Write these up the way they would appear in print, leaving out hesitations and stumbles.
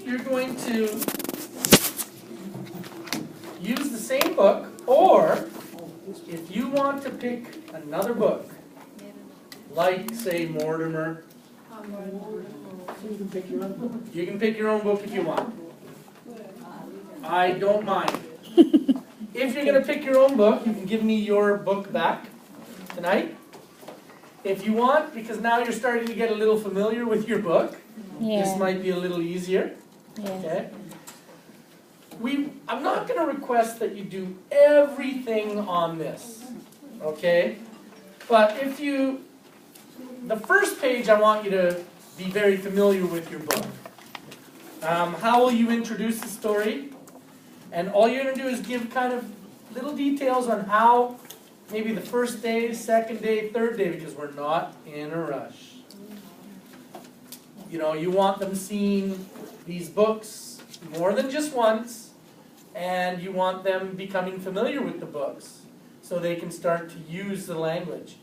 you're going to use the same book, or if you want to pick another book, like, say, Mortimer, You can pick your own book. you can pick your own book if you want. I don't mind. If you're going to pick your own book, you can give me your book back tonight. If you want, because now you're starting to get a little familiar with your book, this might be a little easier. Okay? I'm not going to request that you do everything on this. Okay? But if you, the first page I want you to be very familiar with your book. How will you introduce the story? And all you're going to do is give kind of little details on how, maybe the first day, second day, third day, because we're not in a rush. You know, you want them seeing these books more than just once, and you want them becoming familiar with the books so they can start to use the language.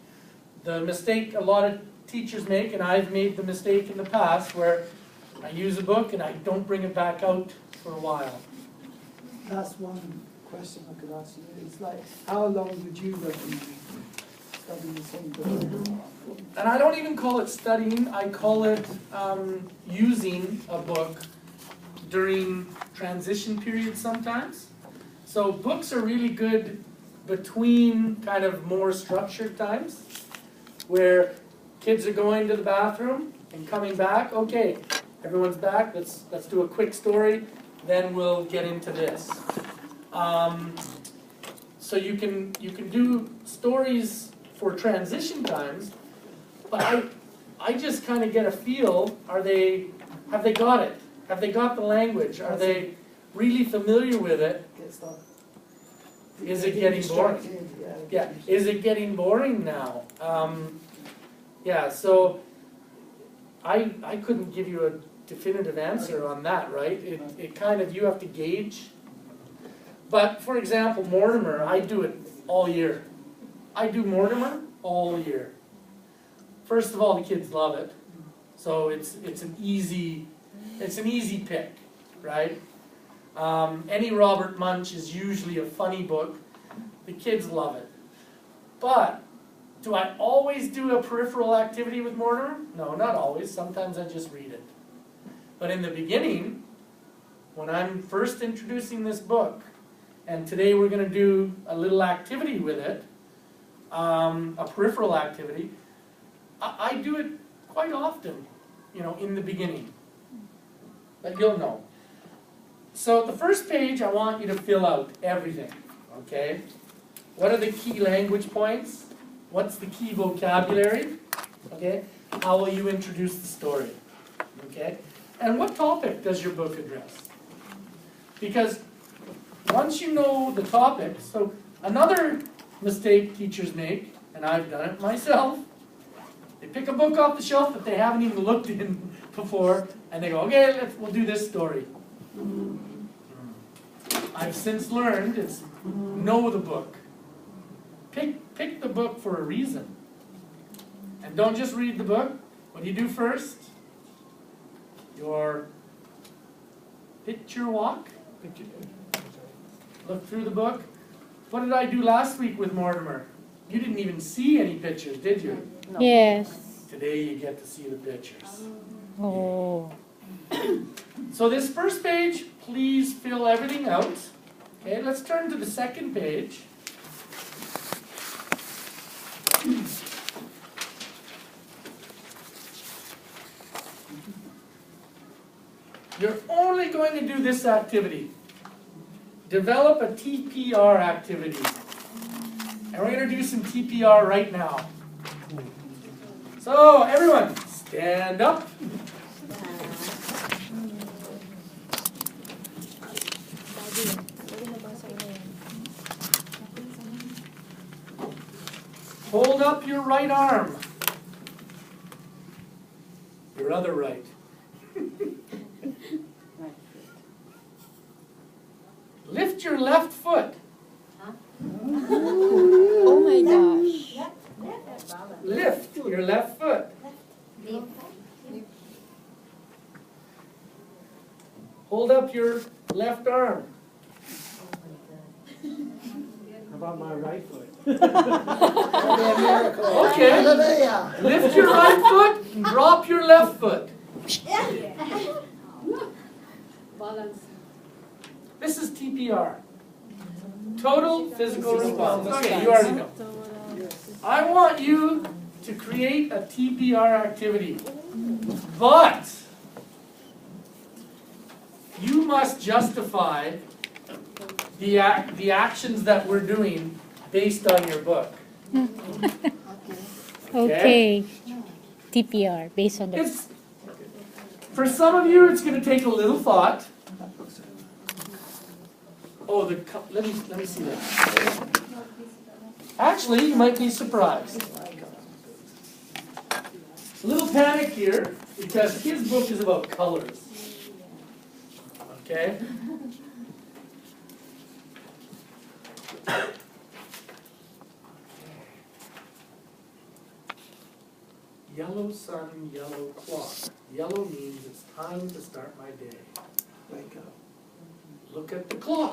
The mistake a lot of teachers make, and I've made the mistake in the past, where I use a book and I don't bring it back out for a while. That's one question I could ask you. It's like, how long would you recommend studying the same book? And I don't even call it studying, I call it using a book during transition periods sometimes. So books are really good between kind of more structured times, where kids are going to the bathroom and coming back. Okay, everyone's back, let's do a quick story, then we'll get into this. So you can do stories for transition times, but I just kind of get a feel, have they got it? Have they got the language? Are they really familiar with it? Is it getting boring? Yeah, is it getting boring now? Yeah, so I couldn't give you a definitive answer on that, right? It kind of, you have to gauge. But for example, Mortimer, I do it all year. I do Mortimer all year. First of all, the kids love it, so it's an easy pick, right? Any Robert Munch is usually a funny book. The kids love it. But do I always do a peripheral activity with Mortimer? No, not always. Sometimes I just read it. But in the beginning, when I'm first introducing this book, and today we're going to do a little activity with it, a peripheral activity, I do it quite often, you know, in the beginning. But you'll know. So the first page, I want you to fill out everything, okay? What are the key language points? What's the key vocabulary? Okay? How will you introduce the story? Okay? And what topic does your book address? Because once you know the topic, so another mistake teachers make, and I've done it myself, they pick a book off the shelf that they haven't even looked in before, and they go, okay, we'll do this story. I've since learned it's know the book. Pick the book for a reason. And don't just read the book. What do you do first? Your picture walk. Look through the book. What did I do last week with Mortimer? You didn't even see any pictures, did you? No. Yes. Today you get to see the pictures. Oh. So this first page, please fill everything out. Okay, let's turn to the second page. You're only going to do this activity. Develop a TPR activity. And we're going to do some TPR right now. So, everyone, stand up. Hold up your right arm. Your other right. Lift your left foot. Oh my gosh. Lift your left foot. Hold up your left arm. How about my right foot? That'll be a miracle. Okay. Hallelujah. Lift your right foot and drop your left foot. This is TPR. Total physical response. Okay, you already know. I want you to create a TPR activity, but you must justify the actions that we're doing based on your book. Okay. TPR, based on the... It's, for some of you, it's going to take a little thought. Oh, let me see that. Actually, you might be surprised. A little panic here, because his book is about colors. Okay? Yellow sun, yellow clock. Yellow means it's time to start my day. Wake up. Look at the clock.